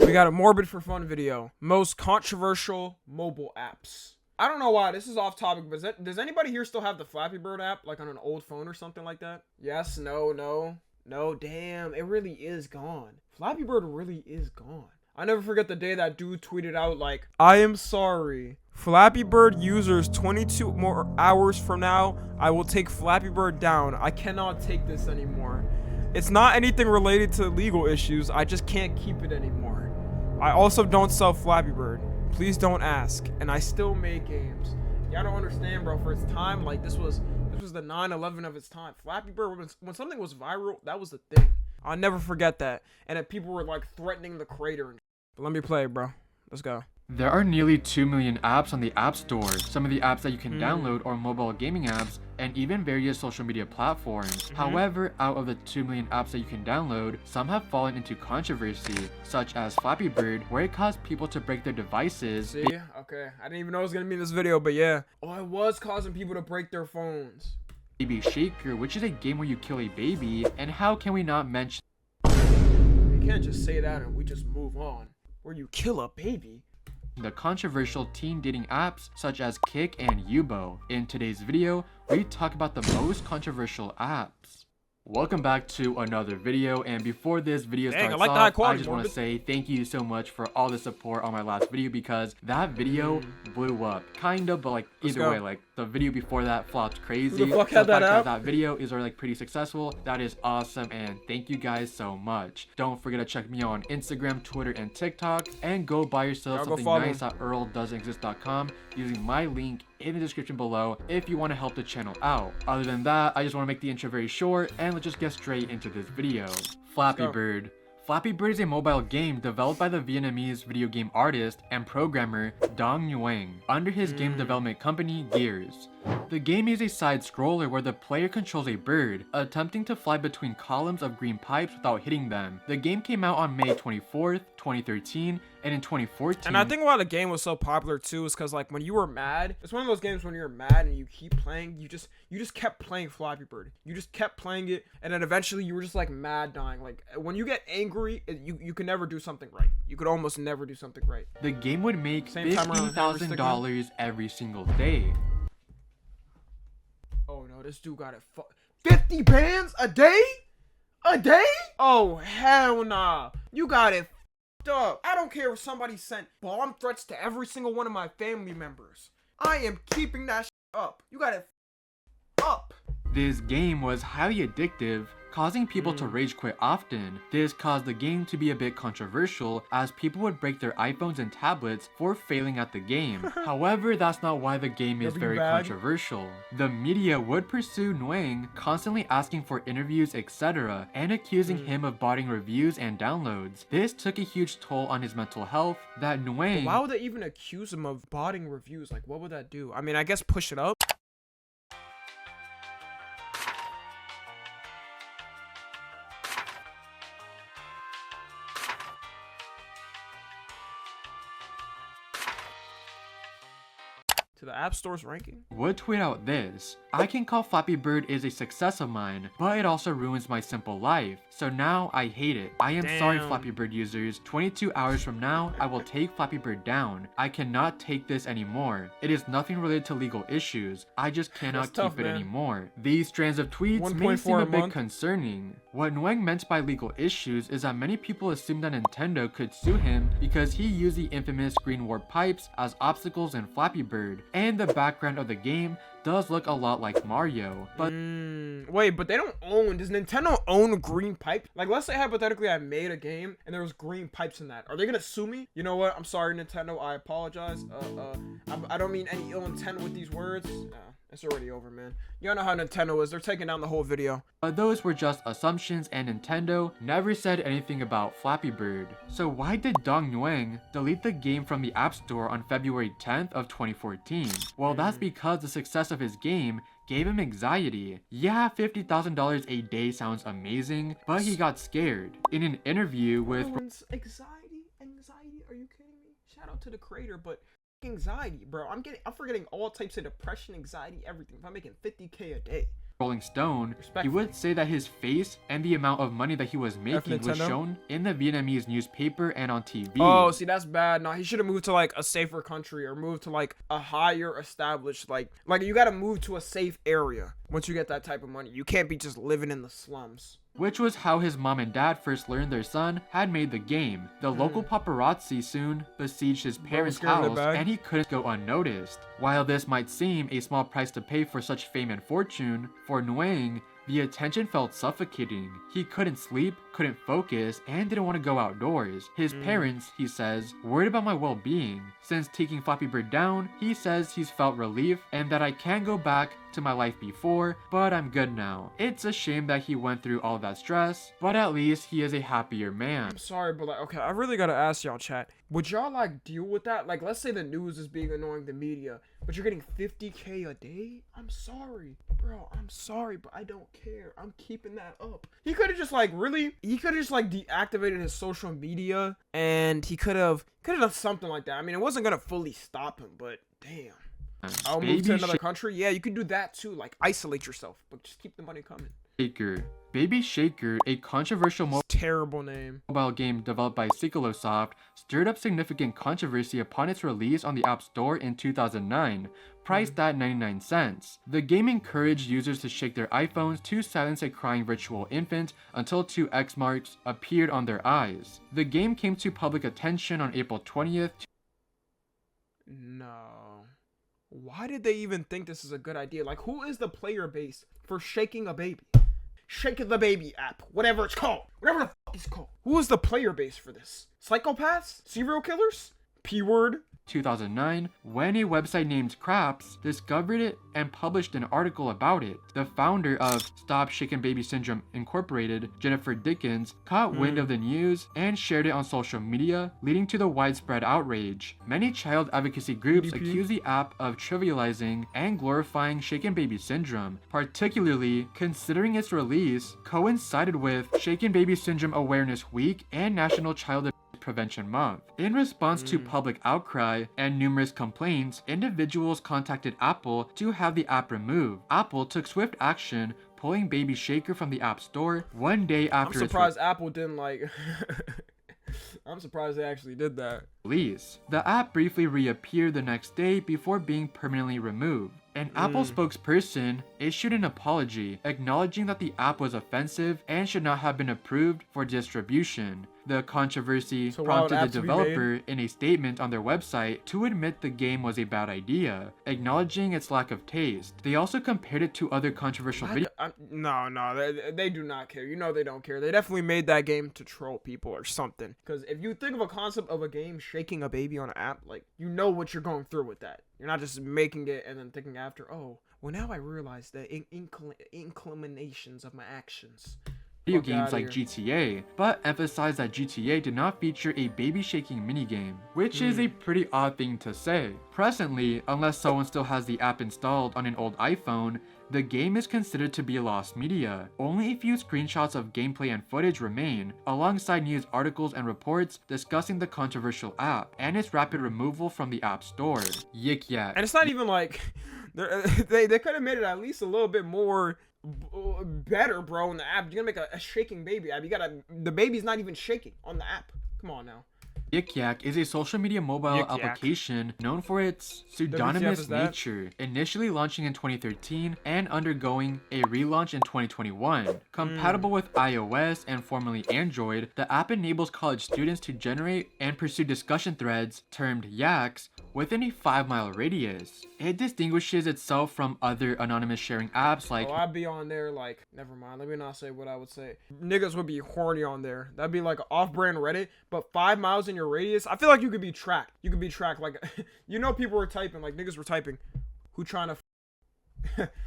We got a morbid for fun video. Most controversial mobile apps. I don't know why this is off topic, but does anybody here still have the Flappy Bird app, like on an old phone or something like that? Yes, no. Damn, it really is gone. Flappy Bird really is gone. I never forget the day that dude tweeted out like, I am sorry. Flappy Bird users 22 more hours from now, I will take Flappy Bird down. I cannot take this anymore. It's not anything related to legal issues. I just can't keep it anymore. I also don't sell Flappy Bird. Please don't ask. And I still make games. Y'all don't understand, bro. For its time, like this was the 9/11 of its time. Flappy Bird, when something was viral, that was the thing. I'll never forget that. And that people were like threatening the creator. But let me play, bro. Let's go. There are nearly 2 million apps on the App Store. Some of the apps that you can download are mobile gaming apps and even various social media platforms. However, out of the 2 million apps that you can download, some have fallen into controversy, such as Flappy Bird, where it caused people to break their devices. See? Okay. I didn't even know it was going to be in this video, but yeah. Oh, it was causing people to break their phones. Baby Shaker, which is a game where you kill a baby, and how can we not mention... You can't just say that and we just move on. Where you kill a baby. The controversial teen dating apps such as Kik and Yubo. In today's video, we talk about the most controversial apps. Welcome back to another video, and before this video starts off, I just want to say thank you so much for all the support on my last video, because that video blew up. Kind of, but like either way, like the video before that flopped crazy. Who the fuck had that app? That video is already like pretty successful. That is awesome, and thank you guys so much. Don't forget to check me out on Instagram, Twitter, and TikTok, and go buy yourself something nice at earldoesn't.exist.com using my link in the description below if you want to help the channel out. Other than that, I just want to make the intro very short, and let's just get straight into this video. Flappy Bird. Flappy Bird is a mobile game developed by the Vietnamese video game artist and programmer Dong Nguyen under his game development company Gears. The game is a side-scroller where the player controls a bird, attempting to fly between columns of green pipes without hitting them. The game came out on May 24th, 2013, and in 2014. And I think why the game was so popular too is because like when you were mad, it's one of those games when you're mad and you keep playing, you just kept playing Flappy Bird. You just kept playing it, and then eventually you were just like mad dying. Like when you get angry, you can never do something right. You could almost never do something right. The game would make $50,000 every single day. Oh no, this dude got it 50 bands a day? A day? Oh hell nah. You got it up. I don't care if somebody sent bomb threats to every single one of my family members. I am keeping that up. You got it up. This game was highly addictive, causing people to rage quit often. This caused the game to be a bit controversial, as people would break their iPhones and tablets for failing at the game. However, that's not why the game is very controversial. The media would pursue Nguyen, constantly asking for interviews, etc., and accusing him of botting reviews and downloads. This took a huge toll on his mental health that Nguyen... Why would they even accuse him of botting reviews? Like, what would that do? I mean, I guess push it up. To the App Store's ranking? Would tweet out this: I can call Flappy Bird is a success of mine, but it also ruins my simple life. So now I hate it. I am sorry, Flappy Bird users. 22 hours from now, I will take Flappy Bird down. I cannot take this anymore. It is nothing related to legal issues. I just cannot keep it anymore. These strands of tweets may seem a bit concerning. What Nguyen meant by legal issues is that many people assumed that Nintendo could sue him because he used the infamous green warp pipes as obstacles in Flappy Bird. And the background of the game does look a lot like Mario, but wait, but they don't own, does Nintendo own green pipe? Like, let's say hypothetically I made a game and there was green pipes in that. Are they gonna sue me? You know what? I'm sorry, Nintendo. I apologize. I don't mean any ill intent with these words. It's already over, man. You know how Nintendo is. They're taking down the whole video. Those were just assumptions, and Nintendo never said anything about Flappy Bird. So why did Dong Nguyen delete the game from the App Store on February 10th of 2014? Well, that's because the success of his game gave him anxiety. Yeah, $50,000 a day sounds amazing, but he got scared. In an interview with... Anxiety? Are you kidding me? Shout out to the creator, but... anxiety, bro. I'm forgetting all types of depression, anxiety, everything. If I'm making 50K a day, Rolling Stone, he Respectfully. would say that his face and the amount of money that he was making was Nintendo. shown in the Vietnamese newspaper and on TV. Oh, see, that's bad. No, he should have moved to like a safer country or moved to like a higher established like you got to move to a safe area once you get that type of money. You can't be just living in the slums. Which was how his mom and dad first learned their son had made the game. The local paparazzi soon besieged his parents' house and he couldn't go unnoticed. While this might seem a small price to pay for such fame and fortune, for Nguyen, the attention felt suffocating. He couldn't sleep, couldn't focus, and didn't want to go outdoors. His parents, he says, worried about my well-being. Since taking Flappy Bird down, he says he's felt relief and that I can go back to my life before, but I'm good now. It's a shame that he went through all that stress, but at least he is a happier man. I'm sorry, but like, okay, I really gotta ask y'all, chat. Would y'all like deal with that? Like, let's say the news is being annoying, the media, but you're getting 50K a day? I'm sorry, bro. I'm sorry, but I don't care. I'm keeping that up. He could have just like he could have just like deactivated his social media, and he could have done something like that. I mean, it wasn't gonna fully stop him, but damn. I'll move to another country. Yeah, you can do that too. Like, isolate yourself, but just keep the money coming. Shaker. Baby Shaker, a controversial terrible name mobile game developed by Soft, stirred up significant controversy upon its release on the App Store in 2009, priced at 99 cents. The game encouraged users to shake their iPhones to silence a crying virtual infant until 2 X marks appeared on their eyes. The game came to public attention on April 20th. No. Why did they even think this is a good idea? Like, who is the player base for shaking a baby? Shake the Baby app, whatever it's called. Whatever the fuck it's called. Who is the player base for this? Psychopaths? Serial killers? P-word? 2009, when a website named Craps discovered it and published an article about it. The founder of Stop Shaken Baby Syndrome Incorporated, Jennifer Dickens, caught wind of the news and shared it on social media, leading to the widespread outrage. Many child advocacy groups accuse the app of trivializing and glorifying Shaken Baby Syndrome, particularly considering its release coincided with Shaken Baby Syndrome Awareness Week and National Child Prevention Month. In response to public outcry and numerous complaints, individuals contacted Apple to have the app removed. Apple took swift action, pulling Baby Shaker from the App Store one day after I'm surprised Apple didn't like I'm surprised they actually did that. Release. The app briefly reappeared the next day before being permanently removed. An Apple spokesperson issued an apology, acknowledging that the app was offensive and should not have been approved for distribution. The controversy prompted the developer in a statement on their website to admit the game was a bad idea, acknowledging its lack of taste. They also compared it to other controversial videos. No, they do not care. You know they don't care. They definitely made that game to troll people or something. Because if you think of a concept of a game shaking a baby on an app, like, you know what you're going through with that. You're not just making it and then thinking after, oh, well, now I realize the inclinations of my actions. Video games like GTA, but emphasized that GTA did not feature a baby shaking minigame, which is a pretty odd thing to say. Presently, unless someone still has the app installed on an old iPhone, the game is considered to be lost media. Only a few screenshots of gameplay and footage remain, alongside news articles and reports discussing the controversial app and its rapid removal from the App Store. Yik Yak. And it's not even like they could have made it at least a little bit more better, bro. In the app, you're gonna make a shaking baby app. The baby's not even shaking on the app. Come on now. Yik Yak is a social media mobile application known for its pseudonymous nature, initially launching in 2013 and undergoing a relaunch in 2021. Compatible with iOS and formerly Android, the app enables college students to generate and pursue discussion threads termed yaks within a 5-mile radius. It distinguishes itself from other anonymous sharing apps like... Oh, I'd be on there like... Never mind, let me not say what I would say. Niggas would be horny on there. That'd be like an off-brand Reddit, but 5 miles in your radius, I feel like you could be tracked. You could be tracked, like... you know, people were typing, like niggas were typing, who trying to...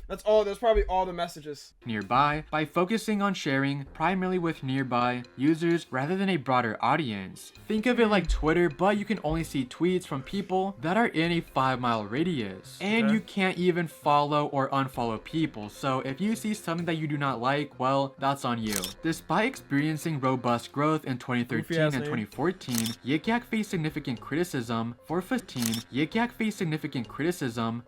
That's probably all the messages. Nearby, by focusing on sharing primarily with nearby users rather than a broader audience. Think of it like Twitter, but you can only see tweets from people that are in a 5-mile radius. And you can't even follow or unfollow people, so if you see something that you do not like, well, that's on you. Despite experiencing robust growth in 2013 and 2014, Yik Yak faced significant criticism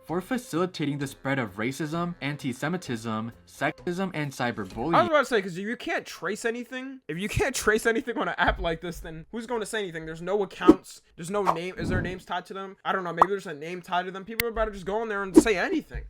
for facilitating the spread of racism, anti-Semitism, sexism, and I was cyberbullying. about to say, because you can't trace anything. If you can't trace anything on an app like this, then who's going to say anything? There's no accounts. There's no name. Is there names tied to them? I don't know. Maybe there's a name tied to them. People are about to just go in there and say anything.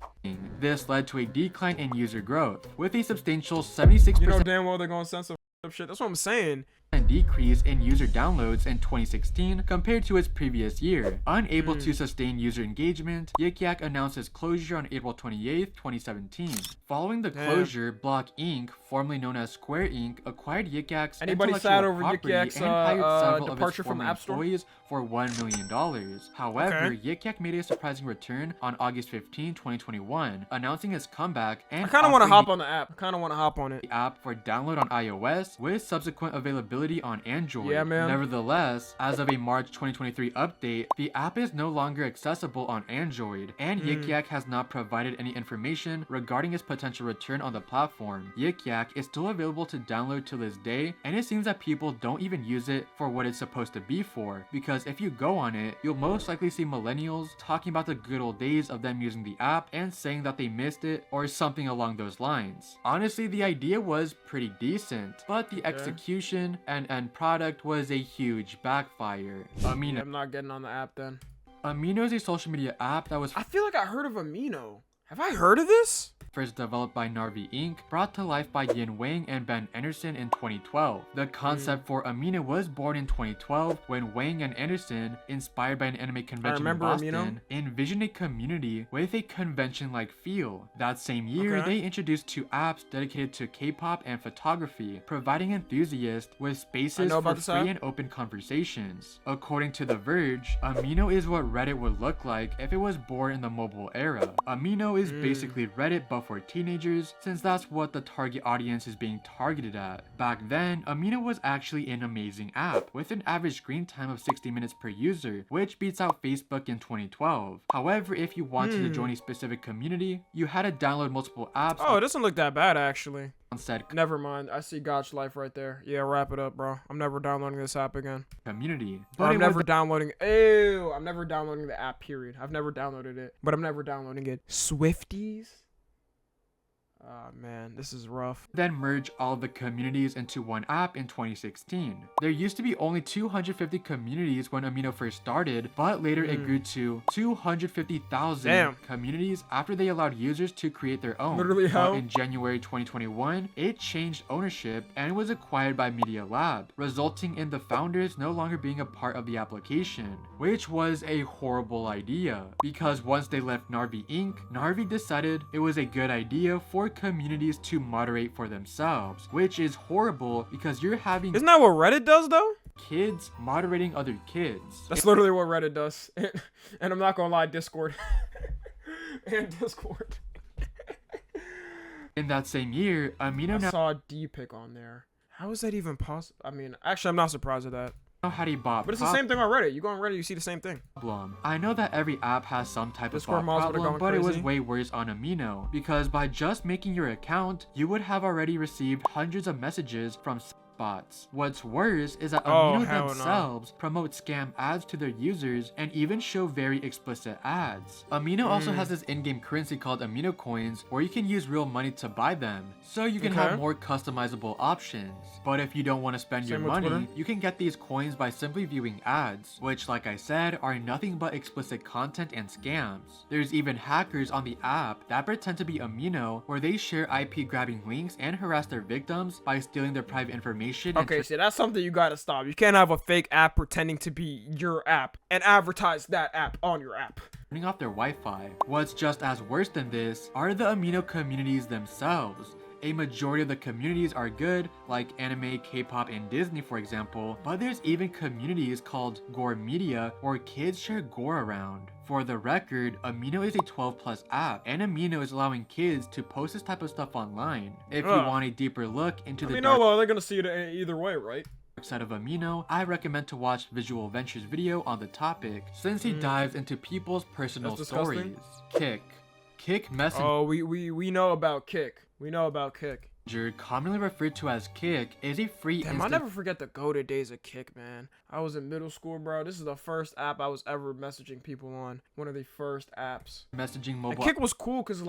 This led to a decline in user growth, with a substantial 76% You know damn well they're going to censor shit. That's what I'm saying. decrease in user downloads in 2016 compared to its previous year. Unable to sustain user engagement, Yik Yak announced its closure on April 28, 2017. Following the closure, Block Inc., formerly known as Square Inc., acquired Yik Yak's Anybody intellectual sad over Yik property Yak's and hired several departure of its from former App Store? employees for $1 million. However, Yik Yak made a surprising return on August 15, 2021, announcing its comeback and I kind of want to offering hop on the app. I kind of want to hop on it. the app for download on iOS with subsequent availability on Android. Yeah, man. Nevertheless, as of a March 2023 update, the app is no longer accessible on Android, and Yik Yak has not provided any information regarding its potential return on the platform. Yik Yak is still available to download to this day, and it seems that people don't even use it for what it's supposed to be for, because if you go on it, you'll most likely see millennials talking about the good old days of them using the app and saying that they missed it or something along those lines. Honestly, the idea was pretty decent, but the execution and end product was a huge backfire. Amino. I'm not getting on the app then. Amino is a social media app that was I feel like I heard of Amino. Have I heard of this? first developed by Narvi Inc., brought to life by Yin Wang and Ben Anderson in 2012. The concept for Amino was born in 2012 when Wang and Anderson, inspired by an anime convention in Boston, envisioned a community with a convention-like feel. That same year, they introduced 2 apps dedicated to K-pop and photography, providing enthusiasts with spaces for free and open conversations. According to The Verge, Amino is what Reddit would look like if it was born in the mobile era. Amino is basically Reddit but for teenagers, since that's what the target audience is being targeted at. Back then, Amino was actually an amazing app, with an average screen time of 60 minutes per user, which beats out Facebook in 2012. However, if you wanted to join a specific community, you had to download multiple apps. Oh, it doesn't look that bad actually. Said never mind. I see Gotch Life right there. Yeah, wrap it up, bro. I'm never downloading this app again. Community. But I'm never downloading. Ew, I'm never downloading the app. Period. I've never downloaded it, but I'm never downloading it. Swifties. Oh man, this is rough. Then merge all of the communities into one app in 2016. There used to be only 250 communities when Amino first started, but later it grew to 250,000 communities after they allowed users to create their own. Literally how? But in January 2021, it changed ownership and was acquired by Media Lab, resulting in the founders no longer being a part of the application, which was a horrible idea, because once they left Narvi Inc., Narvi decided it was a good idea for communities to moderate for themselves, which is horrible because you're having— Isn't that what Reddit does though? Kids moderating other kids. That's literally what Reddit does. And I'm not gonna lie, Discord. And Discord. In that same year, Amino I saw a D-pic on there. How is that even possible? I mean, actually, I'm not surprised at that. had a bot But it's the same thing on Reddit. You go on Reddit, you see the same thing. I know that every app has some type of bot Discord problem, but crazy. it was way worse on Amino, because by just making your account, you would have already received hundreds of messages from bots. What's worse is that Amino themselves promote scam ads to their users and even show very explicit ads. Amino also has this in-game currency called Amino coins, where you can use real money to buy them, so you can have more customizable options. But if you don't want to spend your money, you can get these coins by simply viewing ads, which, like I said, are nothing but explicit content and scams. There's even hackers on the app that pretend to be Amino, where they share IP grabbing links and harass their victims by stealing their private information. Okay, see, that's something you gotta stop. You can't have a fake app pretending to be your app and advertise that app on your app. Turning off their Wi-Fi. What's just as worse than this are the Amino communities themselves. A majority of the communities are good, like anime, K-pop, and Disney for example, but there's even communities called Gore Media where kids share gore around. For the record, Amino is a 12+ app, and Amino is allowing kids to post this type of stuff online. If you want a deeper look into the dark well, they're gonna see it either way, right? side of Amino, I recommend to watch Visual Venture's video on the topic, since he dives into people's personal stories. Kick Messenger. Oh, we know about Kick. We know about Kick. commonly referred to as Kik, is a free Damn, I'll never forget the golden days of Kik, man. I was in middle school, bro. This is the first app I was ever messaging people on. One of the first apps. messaging mobile. And Kik was cool because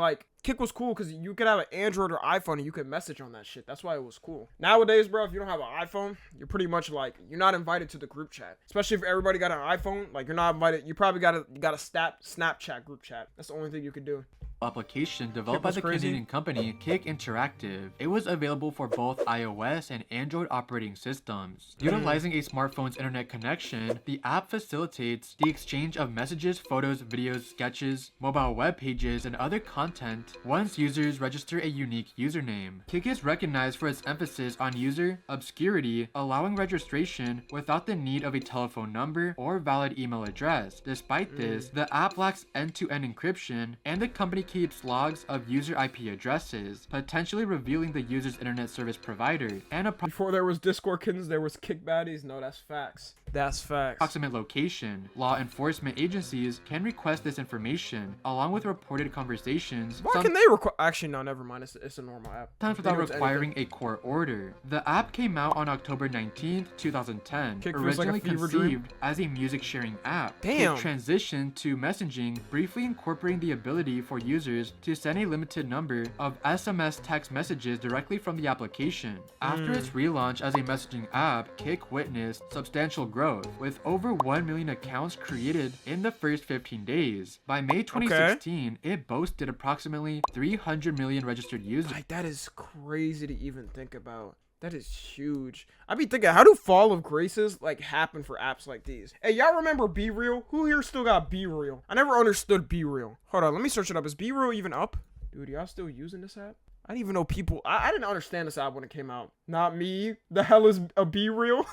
you could have an Android or iPhone and you could message on that shit. That's why it was cool. Nowadays, bro, if you don't have an iPhone, you're pretty much like, you're not invited to the group chat. Especially if everybody got an iPhone, like you're not invited. You probably got a Snapchat group chat. That's the only thing you could do. Application developed by the Canadian company Kik Interactive. It was available for both iOS and Android operating systems. Utilizing a smartphone's internet connection, the app facilitates the exchange of messages, photos, videos, sketches, mobile web pages, and other content once users register a unique username. Kik is recognized for its emphasis on user obscurity, allowing registration without the need of a telephone number or valid email address. Despite this, the app lacks end-to-end encryption, and the company keeps logs of user IP addresses, potentially revealing the user's internet service provider and before there was Discord kittens, there was Kik baddies. No, that's facts. That's facts. approximate location. Law enforcement agencies can request this information along with reported conversations. Why can they request? Actually, no, never mind. It's a normal app. Sometimes without requiring a court order. The app came out on October 19th, 2010. Kik feels Originally like a fever conceived dream. as a music sharing app. Damn. It transitioned to messaging, briefly incorporating the ability for users to send a limited number of SMS text messages directly from the application. After its relaunch as a messaging app, Kik witnessed substantial growth, with over 1 million accounts created in the first 15 days. By May 2016, it boasted approximately 300 million registered users. Like, that is crazy to even think about. That is huge. I be thinking, how do fall of graces like happen for apps like these? Hey, y'all remember Be Real? Who here still got Be Real? I never understood Be Real. Hold on, let me search it up. Is Be Real even up? Dude, y'all still using this app? I didn't even know people. I didn't understand this app when it came out. Not me. The hell is a Be Real?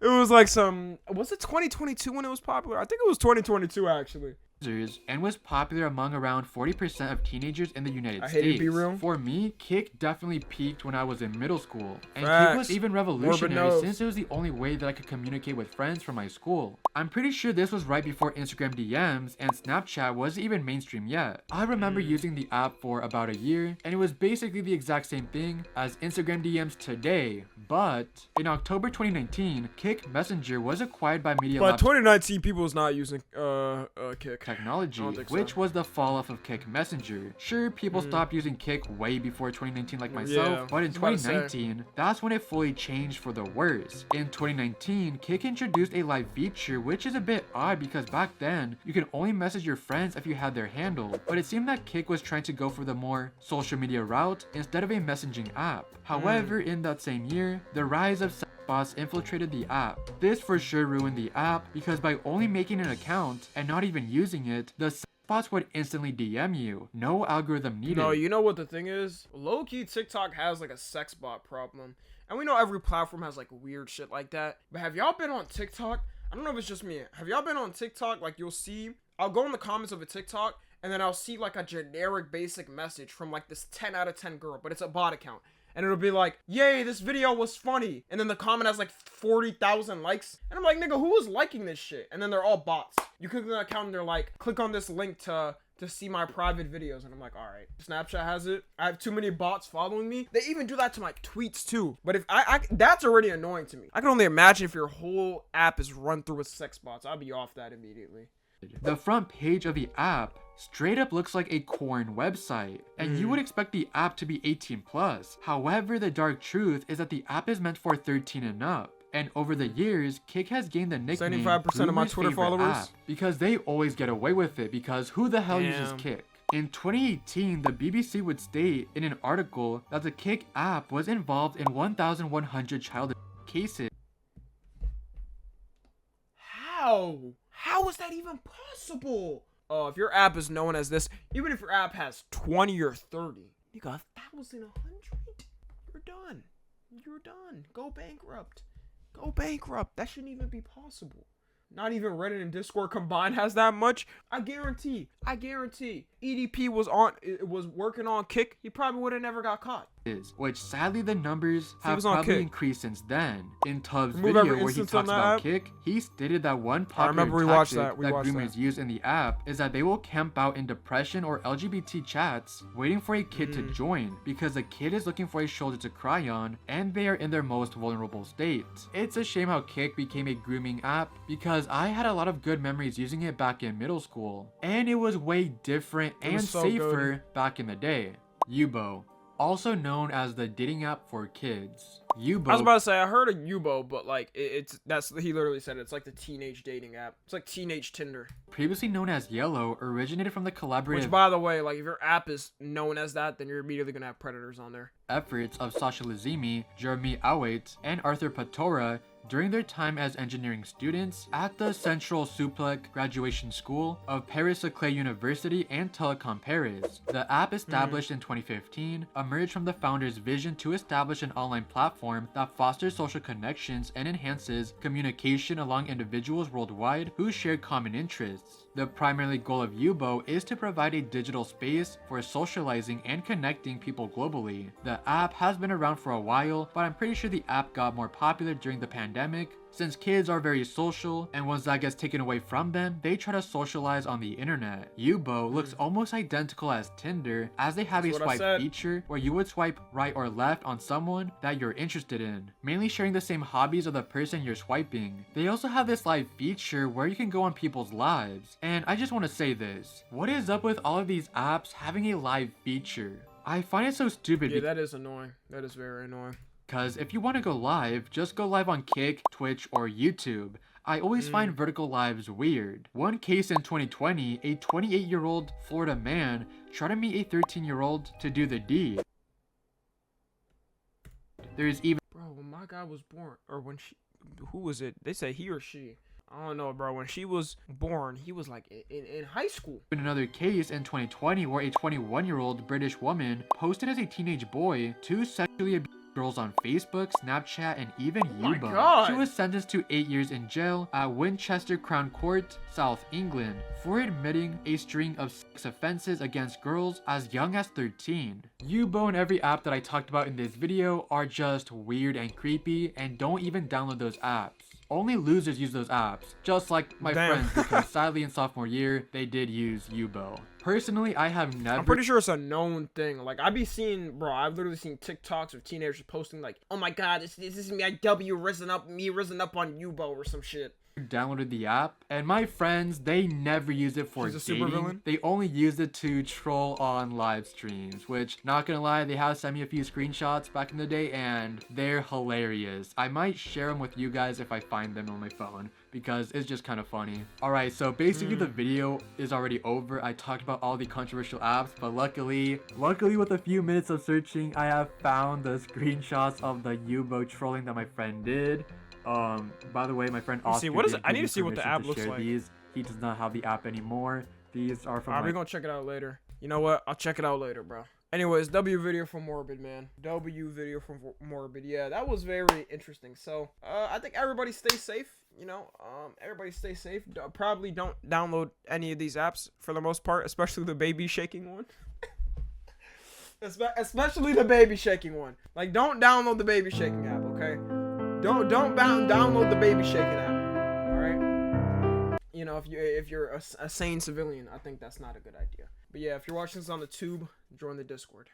It was like was it 2022 when it was popular? I think it was 2022 actually. And was popular among around 40% of teenagers in the United I States. hated Be Real. For me, Kik definitely peaked when I was in middle school. And Facts. Kik was even revolutionary Morbid since it was the only way that I could communicate with friends from my school. I'm pretty sure this was right before Instagram DMs and Snapchat wasn't even mainstream yet. I remember using the app for about a year, and it was basically the exact same thing as Instagram DMs today. But in October 2019, Kik Messenger was acquired by Media But Labs 2019 people was not using Kik. technology, I don't think which so. was the fall off of Kik Messenger. Sure, people stopped using Kik way before 2019 like myself, but in I was about to 2019, that's when it fully changed for the worse. In 2019, Kik introduced a live feature, which is a bit odd because back then, you could only message your friends if you had their handle, but it seemed that Kik was trying to go for the more social media route instead of a messaging app. However, in that same year, the rise of bots infiltrated the app. This for sure ruined the app because by only making an account and not even using it, the bots would instantly DM you. No algorithm needed. No, you know what the thing is? Low-key, TikTok has like a sex bot problem. And we know every platform has like weird shit like that. But have y'all been on TikTok? I don't know if it's just me. Have y'all been on TikTok? Like you'll see, I'll go in the comments of a TikTok and then I'll see like a generic basic message from like this 10 out of 10 girl, but it's a bot account. And it'll be like, yay, this video was funny. And then the comment has like 40,000 likes. And I'm like, nigga, who was liking this shit? And then they're all bots. You click on the account and they're like, click on this link to see my private videos. And I'm like, all right. Snapchat has it. I have too many bots following me. They even do that to my tweets too. But if I that's already annoying to me. I can only imagine if your whole app is run through with sex bots. I'll be off that immediately. The front page of the app straight up looks like a corn website, and you would expect the app to be 18 plus. However, the dark truth is that the app is meant for 13 and up. And over the years, Kik has gained the nickname 75% of my Boomer's Twitter favorite followers. app, because they always get away with it, because who the hell uses Damn. Kik? In 2018, the BBC would state in an article that the Kik app was involved in 1,100 child cases. How is that even possible? If your app is known as this, even if your app has 20 or 30, you got 1,100, you're done. You're done. Go bankrupt. Go bankrupt. That shouldn't even be possible. Not even Reddit and Discord combined has that much. I guarantee. EDP was working on Kik. He probably would have never got caught. which sadly the numbers have was on probably Kick. increased since then. In Tubbs' Remove video every where he instance talks on that about app? Kick, he stated that one I popular remember we watched tactic that. We that watched groomers that. use in the app is that they will camp out in depression or LGBT chats waiting for a kid to join because the kid is looking for a shoulder to cry on and they are in their most vulnerable state. It's a shame how Kick became a grooming app because I had a lot of good memories using it back in middle school, and it was way different and was so safer good. back in the day. Yubo, also known as the dating app for kids. Yubo, I was about to say I heard of Yubo, but like he literally said it's like the teenage dating app. It's like teenage Tinder. previously known as Yellow, originated from the collaborative Which, by the way, like if your app is known as that, then you're immediately gonna have predators on there. efforts of Sasha Lazimi, Jeremy Await, and Arthur Patora during their time as engineering students at the Central Supplec Graduation School of Paris-Saclay University and Telecom Paris. The app, established in 2015, emerged from the founder's vision to establish an online platform that fosters social connections and enhances communication among individuals worldwide who share common interests. The primary goal of Yubo is to provide a digital space for socializing and connecting people globally. The app has been around for a while, but I'm pretty sure the app got more popular during the pandemic, since kids are very social, and once that gets taken away from them, they try to socialize on the internet. Yubo looks almost identical as Tinder, as they have That's a what I swipe said. feature where you would swipe right or left on someone that you're interested in, mainly sharing the same hobbies of the person you're swiping. They also have this live feature where you can go on people's lives, and I just want to say this. What is up with all of these apps having a live feature? I find it so stupid. Yeah, that is annoying. That is very annoying. Because if you want to go live, just go live on Kick, Twitch, or YouTube. I always find vertical lives weird. One case in 2020, a 28-year-old Florida man tried to meet a 13-year-old to do the deed. There's even Bro, when my guy was born, or when she, who was it? They say he or she. I don't know, bro. When she was born, he was like in high school. another case in 2020 where a 21-year-old British woman posted as a teenage boy to sexually abuse girls on Facebook, Snapchat, and even my Yubo. God. She was sentenced to 8 years in jail at Winchester Crown Court, South England, for admitting a string of sex offenses against girls as young as 13. Yubo and every app that I talked about in this video are just weird and creepy, and don't even download those apps. Only losers use those apps, just like my Damn. friends, because sadly in sophomore year, they did use Yubo. Personally, I have never... I'm pretty sure it's a known thing. Like, I've literally seen TikToks of teenagers posting like, oh my God, this is me, risen up on Yubo or some shit. downloaded the app, and my friends, they never used it for She's a dating. supervillain? They only used it to troll on live streams, which, not gonna lie, they have sent me a few screenshots back in the day, and they're hilarious. I might share them with you guys if I find them on my phone, because it's just kind of funny. Alright, so basically the video is already over. I talked about all the controversial apps, but luckily with a few minutes of searching, I have found the screenshots of the Yubo trolling that my friend did. By the way, my friend Oscar, see, what is it? didn't I need give to see me what the permission app to looks share like. these. He does not have the app anymore. These are from Alright, we're gonna check it out later. You know what? I'll check it out later, bro. Anyways, W video from Morbid, man. W video from Morbid. Yeah, that was very interesting. So, I think everybody stay safe. You know, everybody stay safe. Probably don't download any of these apps for the most part, especially the baby shaking one. Especially the baby shaking one. Like, don't download the baby shaking app, okay? Don't download the baby shaking app. All right. You know, if you're a sane civilian, I think that's not a good idea. But yeah, if you're watching this on the tube, join the Discord.